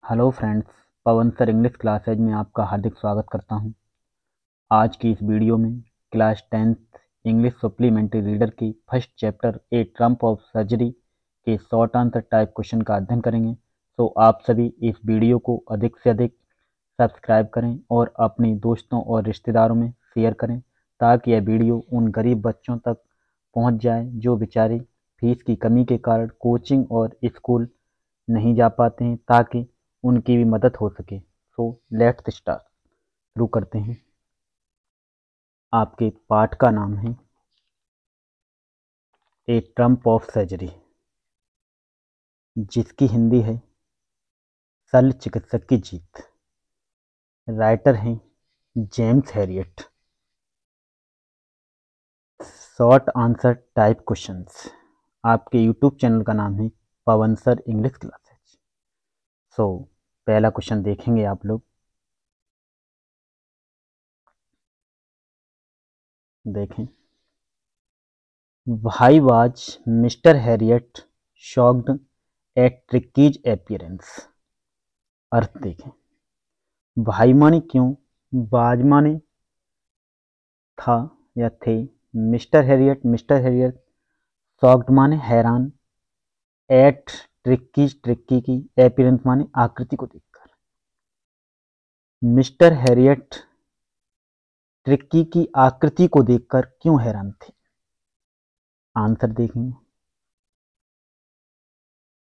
Hello friends, पवन sir English classes में आपका हार्दिक स्वागत करता हूं। आज की इस वीडियो में class 10th English supplementary reader की first chapter a triumph of surgery के शॉर्ट आंसर टाइप क्वेश्चन का अध्ययन करेंगे। तो आप सभी इस वीडियो को अधिक से अधिक सब्सक्राइब करें और अपने दोस्तों और रिश्तेदारों में शेयर करें ताकि यह वीडियो उन गरीब बच्चों तक पहुंच जाए जो बेचारे फीस की कमी के कारण कोचिंग और स्कूल नहीं जा पाते हैं, ताकि उनकी भी मदद हो सके। सो लेट्स स्टार्ट, शुरू करते हैं। आपके पाठ का नाम है ए ट्रम्प ऑफ सर्जरी, जिसकी हिंदी है शल्य चिकित्सक की जीत। राइटर हैं James Harriet. Short answer type questions. आपके यूट्यूब चैनल का नाम है पवन सर इंग्लिश क्लासेज। सो पहला क्वेश्चन देखेंगे आप लोग। देखें, Why was Mr. Harriet shocked at Tricky's appearance? अर्थ देखें, भाई माने क्यों, बाज माने था या थे, मिस्टर हैरियट शॉक्ड माने हैरान, एट ट्रिक्की की, अपीयरेंस माने आकृति को देखकर। मिस्टर हैरियट ट्रिक्की की आकृति को देखकर क्यों हैरान थे? आंसर देखेंगे।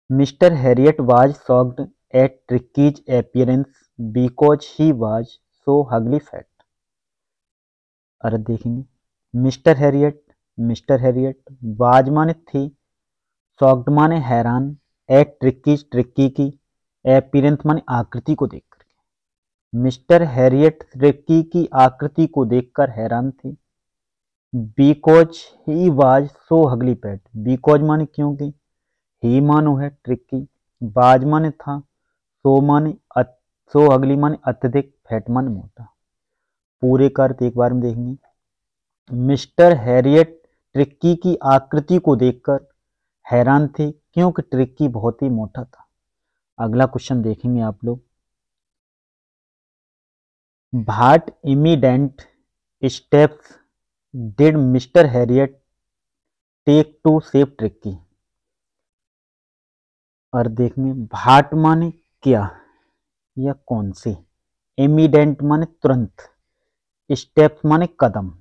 Mr. Harriet was shocked at Tricky's appearance because he was so ugly fat. अर्थ देखेंगे, मिस्टर हैरियट वाज माने थी, शॉक्ड माने हैरान, एट ट्रिक्की की, अपीयरेंस माने आकृति को देख करके। मिस्टर हैरियट ट्रिक्की की आकृति को देखकर हैरान थे। Because he was so ugly fat, because माने क्योंकि, ही मानो है ट्रिक्की, बाज माने था, सो अगली माने अत्यधिक, फैट माने मोटा। पूरे का अर्थ एक बार में देखेंगे। मिस्टर हैरियट ट्रिक्की की आकृति को देखकर हैरान थे क्योंकि ट्रिक्की बहुत ही मोटा था। अगला क्वेश्चन देखेंगे आप लोग। What immediate steps did mister Herriot take to save Tricki? और देखेंगे, भाट माने क्या या कौन से, इमीडिएट माने तुरंत, स्टेप्स माने कदम।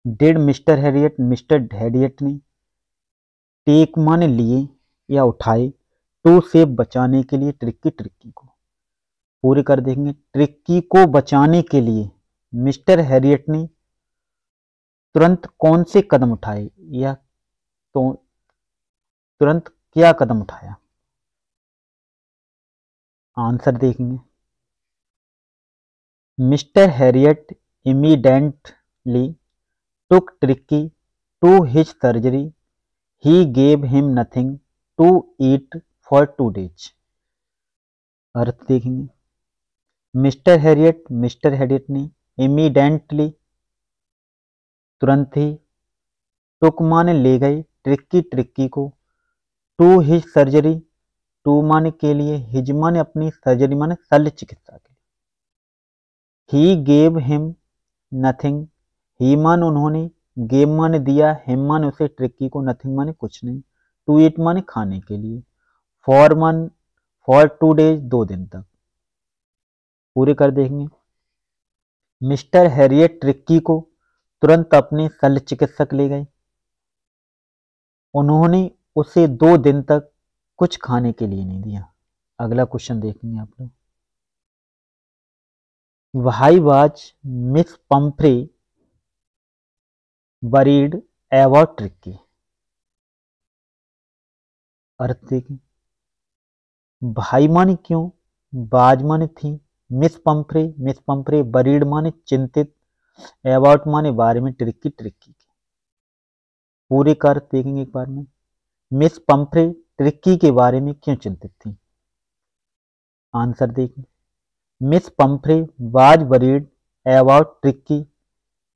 डिड मिस्टर हैरियट ने, टेक माने लिए या उठाए, टू सेव बचाने के लिए, ट्रिक्की को। पूरे कर देखेंगे, ट्रिक्की को बचाने के लिए मिस्टर हैरियट ने तुरंत कौन से कदम उठाए या तो तुरंत क्या कदम उठाया? आंसर देखेंगे। Mister Harriet immediately took Tricky to his surgery. He gave him nothing to eat for 2 days. अर्थ देखेंगे, मिस्टर हैरियट ने इमीडिएटली तुरंत ही, टुक माने ले गए, ट्रिक्की को, टू हिज सर्जरी, टू माने के लिए, हिज माने अपनी, सर्जरी माने शल्य चिकित्सा के लिए। ही गेव हिम नथिंग, ही मान उन्होंने, गेम माने दिया, हिम माने उसे, ट्रिक्की को, नथिंग माने कुछ नहीं, टू ईट माने खाने के लिए, फॉर 2 डेज 2 दिन तक। पूरे कर देखेंगे। मिस्टर हैरियट ट्रिक्की को तुरंत अपने शल्य चिकित्सक ले गए। उन्होंने उसे 2 दिन तक कुछ खाने के लिए नहीं दिया। अगला क्वेश्चन देखेंगे आप लोग। Why was Miss Pumphrey worried about Tricki? अर्थ देखें, भाई माने क्यों, बाज माने थी, मिस पंफ्रे वरीड माने चिंतित, अबाउट माने बारे में, ट्रिक्की के। पूरे का अर्थ देखेंगे एक बार में। मिस पंफ्रे ट्रिक्की के बारे में क्यों चिंतित थी? आंसर देखें, Miss Pumphrey was worried about Tricki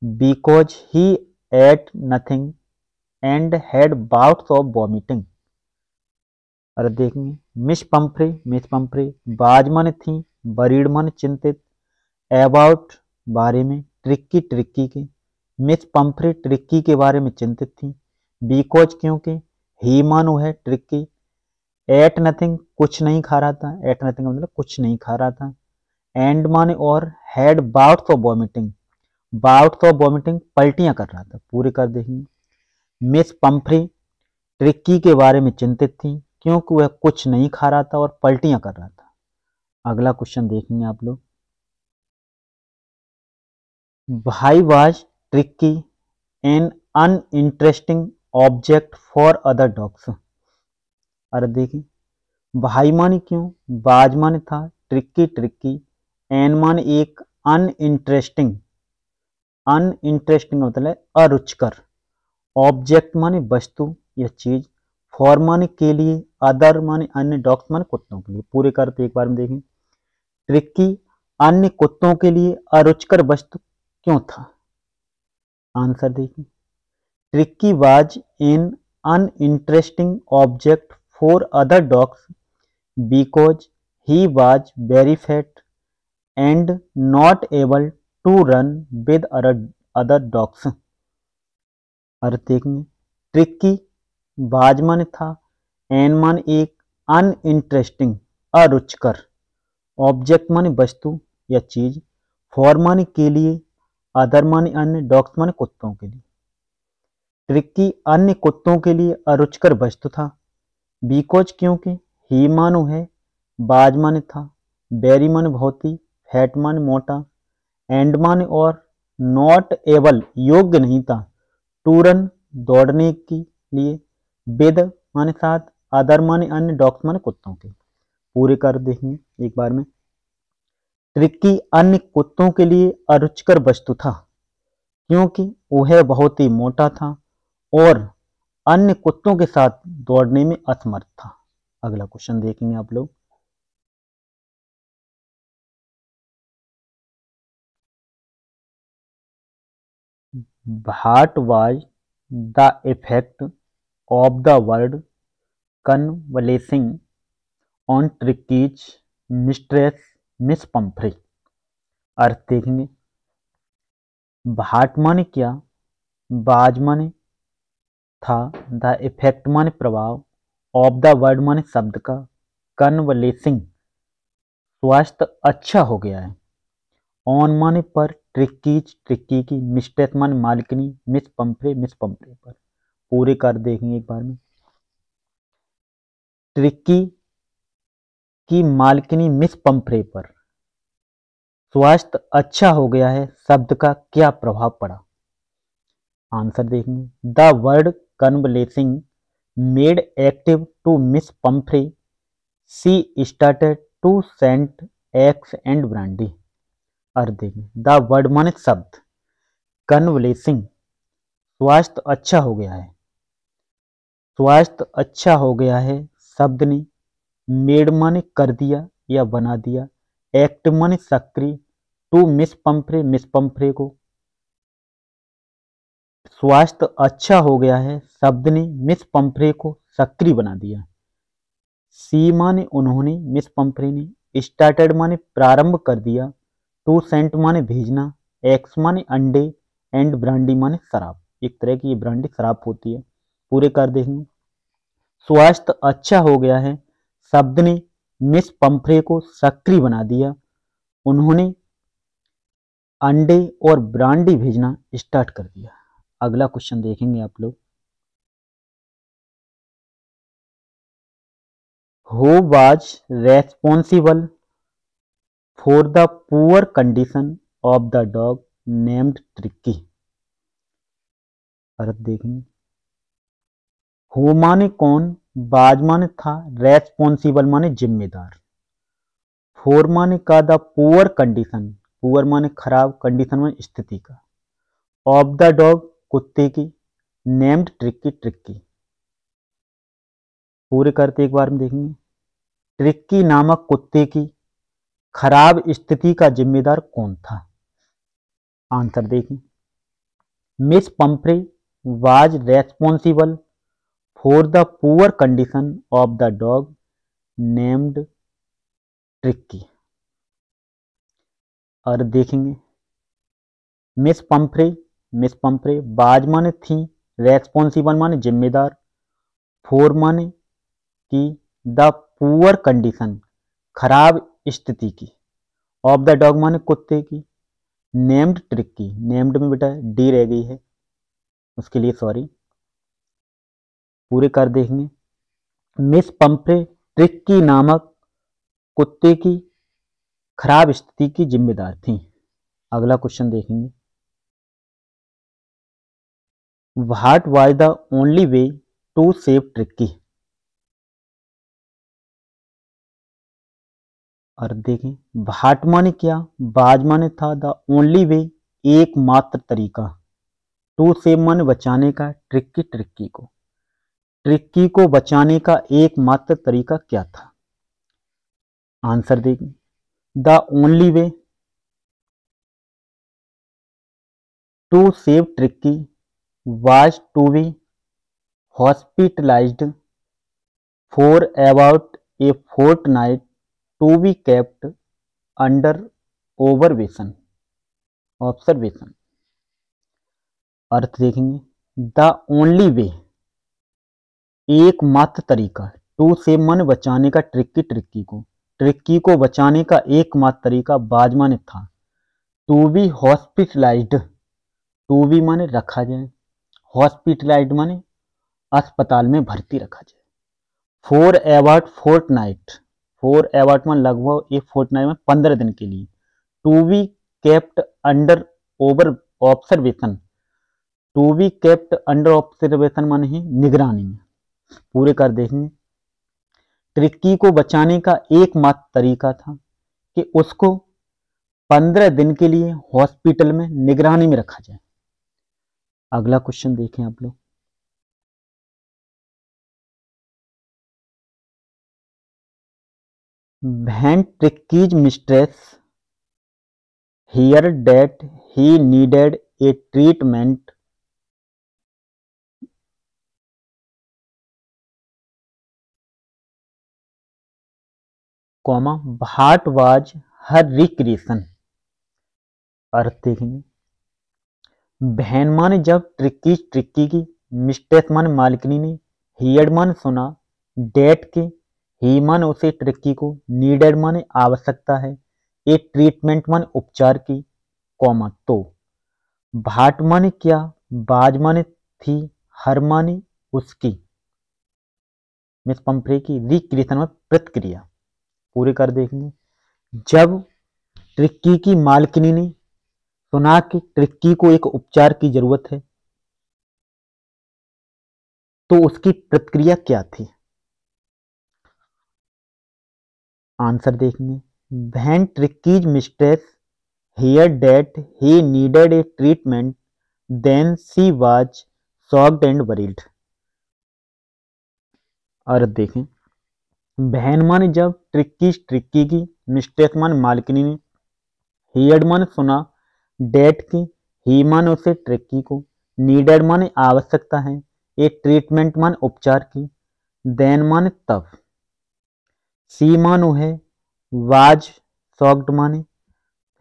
because he ate nothing and had bouts of vomiting. और देखेंगे मिस पंफ्रे बाज माने थी, बरीड माने चिंतित, अबाउट बारे में, ट्रिक्की के, मिस पंफ्रे ट्रिक्की के बारे में चिंतित थी, बिकॉज क्योंकि, ही मानो है ट्रिक्की, एट नथिंग कुछ नहीं खा रहा था, एट नथिंग मतलब कुछ नहीं खा रहा था, एंड माने और, हैड बाउट्स ऑफ वॉमिटिंग, पलटियां कर रहा था। पूरे कर देखेंगे। मिस पंफ्रे ट्रिक्की के बारे में चिंतित थी क्योंकि वह कुछ नहीं खा रहा था और पलटियां कर रहा था। अगला क्वेश्चन देखेंगे आप लोग। भाई was Tricki an uninteresting object for other dogs. अरे देखिए, भाई माने क्यों, बाज माने था, ट्रिक्की, एन माने एक, अनइंटरेस्टिंग मतलब अरुचिकर, ऑब्जेक्ट माने वस्तु या चीज, फॉर माने के लिए, अदर माने अन्य, डॉग्स माने कुत्तों के लिए। पूरे करते एक बार में देखें। ट्रिक्की अन्य कुत्तों के लिए अरुचिकर वस्तु क्यों था? आंसर देखिए। Tricki was an uninteresting object for other dogs because he was very fat and not able to run with other dogs. अर्थ देखेंगे। ट्रिक्की बाज माने था, एन माने एक, अनइंटरेस्टिंग अरुचिकर, ऑब्जेक्ट माने वस्तु या चीज, फॉर माने के लिए, अदर माने अन्य, डॉग्स माने कुत्तों के लिए। ट्रिक्की अन्य कुत्तों के लिए अरुचिकर वस्तु था, बिकॉज क्योंकि, ही मानो है, बाज माने था, वेरी माने बहुत ही, फैट माने मोटा, एंड माने और, नॉट एबल योग्य नहीं था, टू रन दौड़ने के लिए, विद माने साथ, अदर माने अन्य, डॉग्स माने कुत्तों के। पूरे कर देखेंगे एक बार में। ट्रिक्की अन्य कुत्तों के लिए अरुचिकर वस्तु था क्योंकि वह बहुत ही मोटा था और अन्य कुत्तों के साथ दौड़ने में असमर्थ था। अगला क्वेश्चन देखेंगे आप लोग। What was the effect of the word convalescing on Tricki's mistress Miss Pumphrey. अर्थ देखेंगे। व्हाट माने क्या, बाज माने था, द इफेक्ट माने प्रभाव, ऑफ द वर्ड माने शब्द का, कन्वलेसिंग स्वास्थ्य अच्छा हो गया है, ऑन माने पर, ट्रिक्की की, मिस्ट्रेस माने मालिकनी, मिस पंफ्रे पर। पूरे कर देखेंगे एक बार में। ट्रिक्की की मालिकनी मिस पंफ्रे पर स्वास्थ्य अच्छा हो गया है शब्द का क्या प्रभाव पड़ा? आंसर देखेंगे। The word convalescing made active to Miss Pumphrey, she started to send eggs and brandy. अर्थ देखेंगे। द वर्ड माने शब्द, कन्वलेसिंग स्वास्थ्य अच्छा हो गया है, स्वास्थ्य अच्छा हो गया है शब्द ने, मेड माने कर दिया या बना दिया, एक्ट माने सक्रिय, टू मिस पंफ्रे को, स्वास्थ्य अच्छा हो गया है शब्द ने मिस पंफ्रे को सक्रिय बना दिया। सी माने उन्होंने, मिस पंफ्रे ने, स्टार्टेड माने प्रारंभ कर दिया, टू सेंट माने भेजना, एक्स माने अंडे, एंड ब्रांडी माने शराब। एक तरह की ये ब्रांडी शराब होती है। पूरे कर देखेंगे। स्वास्थ्य अच्छा हो गया है शब्द ने मिस पंफ्रे को सक्रिय बना दिया, उन्होंने अंडे और ब्रांडी भेजना स्टार्ट कर दिया। अगला क्वेश्चन देखेंगे आप लोग। Who was responsible for the poor condition of the dog named Tricki. अर्थ देखेंगे। हु माने कौन, बाज माने था, रेस्पॉन्सिबल माने जिम्मेदार, फोर माने का, द पुअर कंडीशन, पुअर माने खराब, कंडीशन माने स्थिति का, ऑफ द डॉग कुत्ते की, नेम्ड ट्रिक्की। पूरे करते एक बार में देखेंगे। ट्रिक्की नामक कुत्ते की खराब स्थिति का जिम्मेदार कौन था? आंसर देखें। Miss Pumphrey was responsible for the poor condition of the dog named tricky. और देखेंगे मिस पंफ्रे बाज माने थी, रेस्पॉन्सिबल माने जिम्मेदार, फोर माने कि, द पुअर कंडीशन खराब स्थिति की, ऑफ द डॉग माने कुत्ते की, नेम्ड ट्रिक्की, नेम्ड में बेटा डी रह गई है, उसके लिए सॉरी। पूरे कर देखेंगे मिस पंफ्रे ट्रिक्की नामक कुत्ते की खराब स्थिति की जिम्मेदार थी। अगला क्वेश्चन देखेंगे what was the only way to save Tricki. और देखें व्हाट माने क्या, बाज माने था, द ओनली वे एकमात्र तरीका, टू सेव माने बचाने का, ट्रिक्की को बचाने का एकमात्र तरीका क्या था। आंसर देखें the only way to save Tricki was to be hospitalized for about a fortnight to be kept under observation। अर्थ देखेंगे द ओनली वे एकमात्र तरीका, टू सेव माने बचाने का, ट्रिक्की को बचाने का एकमात्र तरीका बाज माने था, to be hospitalised, to be माने रखा जाए, हॉस्पिटलाइज्ड माने अस्पताल में भर्ती रखा जाए, for about fortnight, for about मान लगभग, एक फोर्टनाइट में 15 दिन के लिए, to be kept under over observation, to be kept under observation माने ही निगरानी में। पूरे कर देखेंगे ट्रिक्की को बचाने का एकमात्र तरीका था कि उसको 15 दिन के लिए हॉस्पिटल में निगरानी में रखा जाए। अगला क्वेश्चन देखें आप लोग when Tricki's mistress hear that he needed a treatment comma what was her recreation. अर्थ देखेंगे बहन माने जब, ट्रिक्की की, मिस्ट्रेस माने मालिकनी ने, हियर माने सुना, डेट के, ही माने उसे, ट्रिक्की को, नीडेड माने आवश्यकता है, ए ट्रीटमेंट माने उपचार की, कॉमा तो, भाट माने क्या, बाज माने थी, हर माने उसकी, मिस पंफ्रे की, रिक्रिएशन में प्रतिक्रिया। पूरे कर देखेंगे जब ट्रिक्की की मालकिनी ने सुना कि ट्रिक्की को एक उपचार की जरूरत है तो उसकी प्रतिक्रिया क्या थी। आंसर देखेंगे when Tricki's mistress hear that he needed a treatment then she was shocked and worried. और देखें बहन माने जब, ट्रिक्की की, मिस्ट्रेस माने मालकिनी ने, हियर्ड माने सुना, डेट की, ही माने उसे, ट्रिक्की को, नीडेड माने आवश्यकता है, एक ट्रीटमेंट माने उपचार की, देन माने तब, सी मानो है, वाज शॉक्ड माने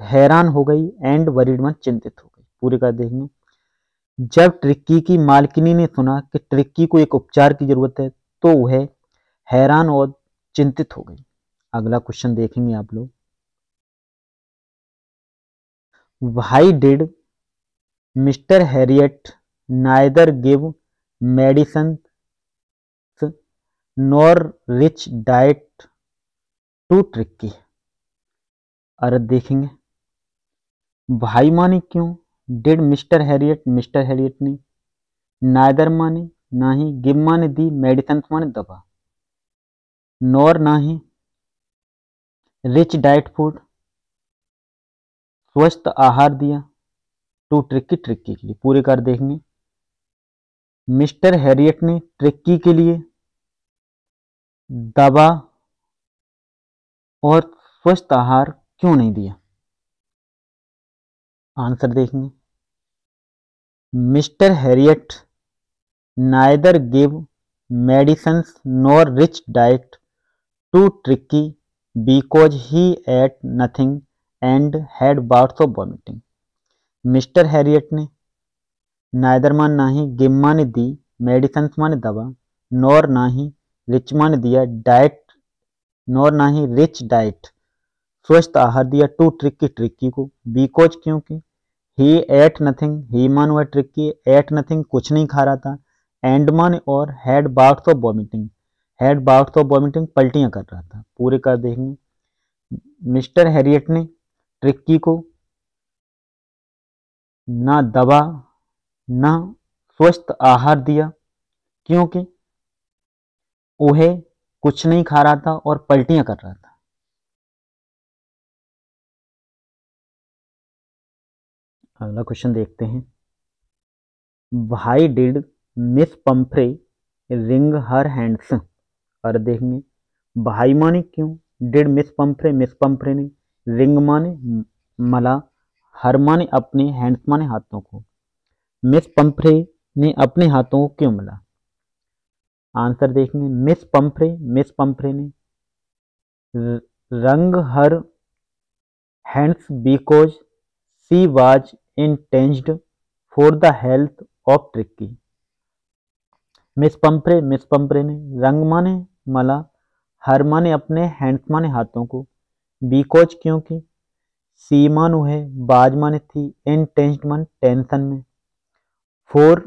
हैरान हो गई, एंड वरीड माने चिंतित हो गई। पूरे का देखेंगे जब ट्रिक्की की मालकिनी ने सुना कि ट्रिक्की को एक उपचार की जरूरत है तो वह हैरान और चिंतित हो गई। अगला क्वेश्चन देखेंगे आप लोग why did mister Herriot neither give medicine nor rich diet to Tricki. और देखेंगे भाई माने क्यों, डिड मिस्टर हैरियट ने, नाइदर माने ना ही, गिव माने दी, मेडिसिन माने दवा, नॉर ना ही, रिच डाइट फूड स्वस्थ आहार दिया, टू ट्रिक्की के लिए। पूरे कर देखेंगे मिस्टर हैरियट ने ट्रिक्की के लिए दवा और स्वस्थ आहार क्यों नहीं दिया। आंसर देखेंगे mister Herriot neither give medicines nor rich diet too tricky because he ate nothing and had bouts of vomiting. Mister Herriot ने नाइदर मान ना ही गिम माने दी, मेडिसिन्स माने दवा, नॉर ना ही रिच माने दिया डाइट, नॉर ना ही रिच डाइट स्वस्थ आहार दिया, टू ट्रिकी ट्रिकी को, बिकॉज क्योंकि, ही एट नथिंग, ही मान हुआ ट्रिकी, एट नथिंग कुछ नहीं खा रहा था, एंड मान और had bouts of vomiting, had bouts of vomiting पलटियां कर रहा था। पूरे कर देखेंगे। मिस्टर हैरियट ने ट्रिक्की को ना दवा ना स्वस्थ आहार दिया क्योंकि वह कुछ नहीं खा रहा था और पलटियां कर रहा था। अगला क्वेश्चन देखते हैं। Why did miss Pomfrey ring her hands? और देखेंगे भाई माने क्यों, डिड मिस पंफ्रे ने, रिंग माने मला, हर माने अपने, हैंड्स माने हाथों को, मिस पंफ्रे ने अपने हाथों को क्यों मला? आंसर देखेंगे मिस पंफ्रे ने rang her hands because she was intensed for the health of Tricki. Miss Pumphrey ने रंग माने मला, हर माने अपने, हैंड्स माने हाथों को, बिकॉज क्योंकि, सी मानो है, बाज माने थी, इंटेंस्ड मान टेंशन में, फोर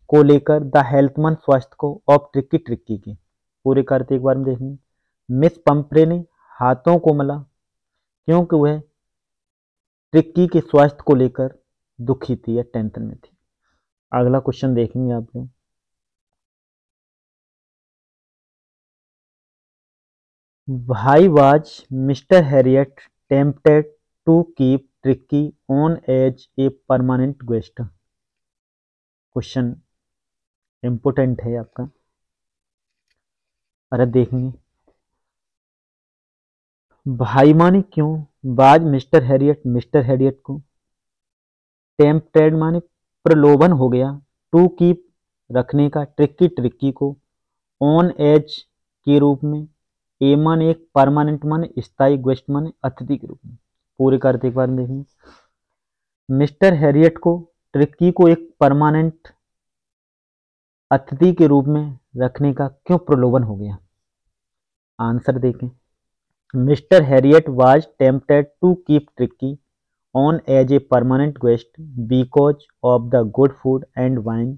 को लेकर, द हेल्थ मान स्वास्थ्य को, ऑफ ट्रिक्की ट्रिक्की की। पूरे करते एक बार में देखेंगे। मिस पंफ्रे ने हाथों को मला क्योंकि वह ट्रिक्की के स्वास्थ्य को लेकर दुखी थी या टेंशन में थी। अगला क्वेश्चन देखेंगे आप लोग। Why was Mr. Harriet tempted to keep Tricky on as a permanent guest? Question important है आपका। अरे देखेंगे भाई माने क्यों, बाज मिस्टर हैरियट को, टेम्पटेड माने प्रलोभन हो गया, टू कीप रखने का, ट्रिक्की को, ऑन एज के रूप में, ए माने एक, परमानेंट माने स्थायी, गेस्ट माने अतिथि के रूप में। पूरे करते एक बार देखेंगे। मिस्टर हैरियट को ट्रिक्की को एक परमानेंट अतिथि के रूप में रखने का क्यों प्रलोभन हो गया? आंसर देखें। Mr Herriot was tempted to keep Tricki on as a permanent guest because of the good food and wine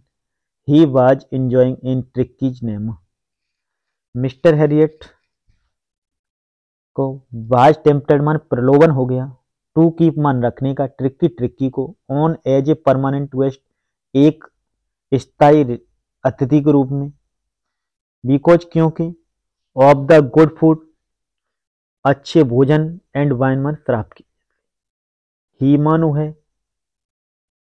he was enjoying in Tricki's name. Mr Herriot को वाज टेम्प्टेड मान प्रलोभन हो गया, टू कीप मान रखने का, Tricki को, on as a permanent guest एक स्थायी अतिथि के रूप में, बिकॉज क्योंकि, ऑफ द गुड फूड अच्छे भोजन, एंड वाइन मान शराब की, ही मानो है,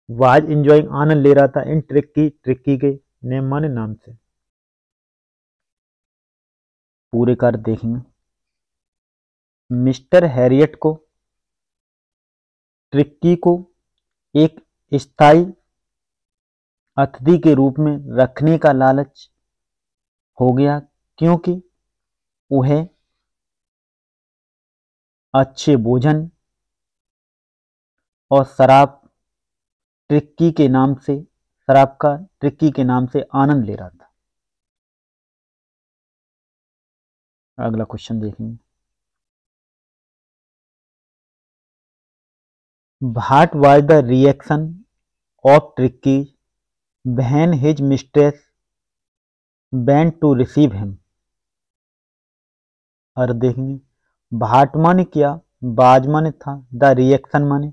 वाज एंजॉइंग आनंद ले रहा था, इन ट्रिक्की के नेम माने नाम से। पूरे कार्य देखेंगे। मिस्टर हैरियट को ट्रिक्की को एक स्थायी अतिथि के रूप में रखने का लालच हो गया क्योंकि वह अच्छे भोजन और शराब ट्रिक्की के नाम से, शराब का ट्रिक्की के नाम से आनंद ले रहा था। अगला क्वेश्चन देखेंगे। What was the reaction of Tricki when his mistress went to receive him? और देखेंगे भाट माने क्या, बाज माने था, द रिएक्शन माने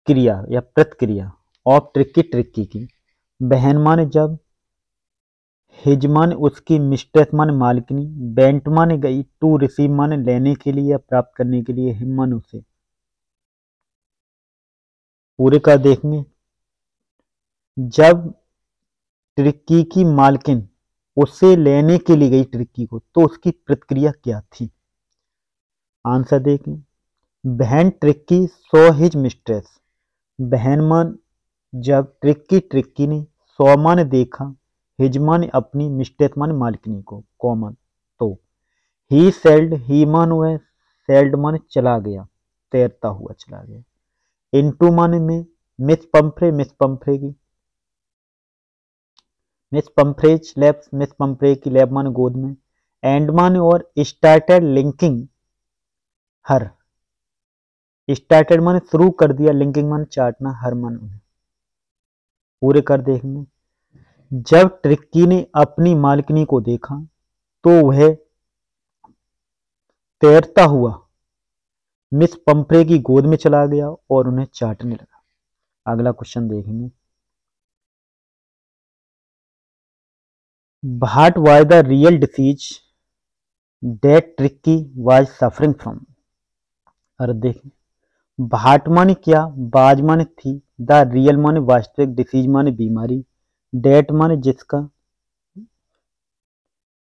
क्रिया या प्रतिक्रिया, ऑफ ट्रिक्की की, बहन माने जब, हिज माने उसकी, मिस्ट्रेस माने मालिकनी, बेंट माने गई, टू रिसीव माने लेने के लिए या प्राप्त करने के लिए, हिम माने उसे। पूरे का देखेंगे। जब ट्रिक्की की मालकिन उसे लेने के लिए गई ट्रिक्की को, तो उसकी प्रतिक्रिया क्या थी? आंसर देखें। बहन ट्रिक्की सो हिज मिस्ट्रेस, बहन मान जब ट्रिक्की ने, सो माने देखा, हिज माने अपनी, मिस्टेक माने मालिकनी को, कॉमन। तो ही सेल्ड, ही मान हुआ, सेल्ड माने चला गया, तैरता हुआ चला गया। इनटू माने में, मिस पंफ्रे, मिस पंफ्रे की, मिस पंफ्रेज लैब, मिस पंफ्रे की लैब माने गोद में। एंड माने और, स्टार्टेड लिंकिंग हर, स्टार्टेड माने शुरू कर दिया, लिंकिंग माने चाटना, हर माने उन्हें। पूरे कर देखेंगे। जब ट्रिक्की ने अपनी मालिकनी को देखा तो वह तैरता हुआ मिस पंफ्रे की गोद में चला गया और उन्हें चाटने लगा। अगला क्वेश्चन देखेंगे। What was the real disease that tricky was suffering from. अरे देखें, व्हाट माने क्या, बाज माने थी, द रियल माने वास्तविक, डिसीज माने बीमारी, डेट माने जिसका,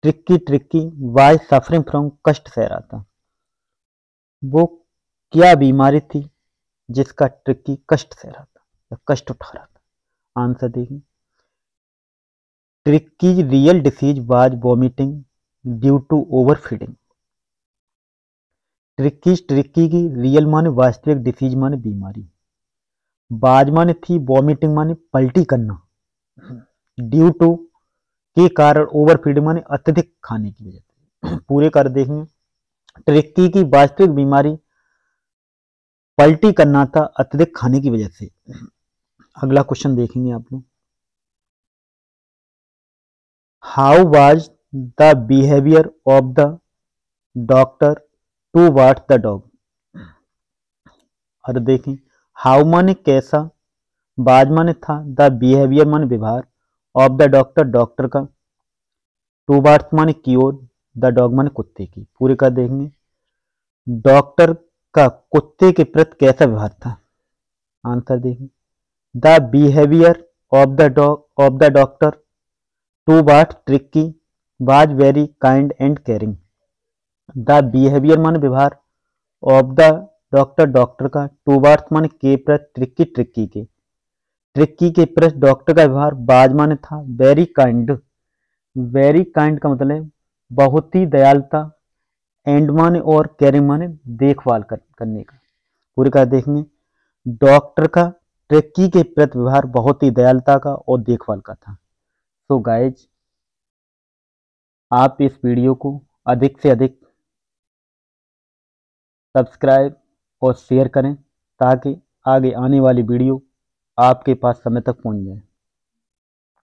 tricky tricky was suffering from कष्ट सह रहा था। वो क्या बीमारी थी जिसका ट्रिक्की कष्ट सह रहा था या कष्ट उठा रहा था। आंसर देखिए, Tricki real disease was vomiting due to over feeding. Tricki की रियल माने वास्तविक, डिसीज माने बीमारी, बाज माने थी, वॉमिटिंग माने पलटी करना, ड्यू टू के कारण, ओवर फीडिंग माने अत्यधिक खाने की वजह से। पूरे कर देखेंगे। ट्रिक्की की वास्तविक बीमारी पलटी करना था अत्यधिक खाने की वजह से। अगला क्वेश्चन देखेंगे आप लोग। How was the behaviour of the doctor टू वाट द डॉग। और देखें, हाउ माने कैसा, बाज माने था, द बिहेवियर माने व्यवहार, ऑफ द डॉक्टर डॉक्टर का, टू वाट्स माने की ओर, द डॉग माने कुत्ते की। पूरे कर देखेंगे। डॉक्टर का कुत्ते के प्रति कैसा व्यवहार था। आंसर देखें, the behaviour of the dog of the doctor टू वाट Tricki was very kind and caring. The behaviour माने व्यवहार, ऑफ द डॉक्टर डॉक्टर का, टू वाट्स माने के प्रति, ट्रिक्की ट्रिक्की के, ट्रिक्की के प्रति डॉक्टर का व्यवहार, बाज माने था, वेरी काइंड, वेरी काइंड का मतलब बहुत ही दयालुता, एंड माने और, केयरिंग माने देखभाल करने का। पूरे का देखेंगे। डॉक्टर का ट्रिक्की के प्रति व्यवहार बहुत ही दयालुता का और देखभाल का था। तो गाइज, आप इस वीडियो को अधिक से अधिक सब्सक्राइब और शेयर करें ताकि आगे आने वाली वीडियो आपके पास समय तक पहुंच जाए।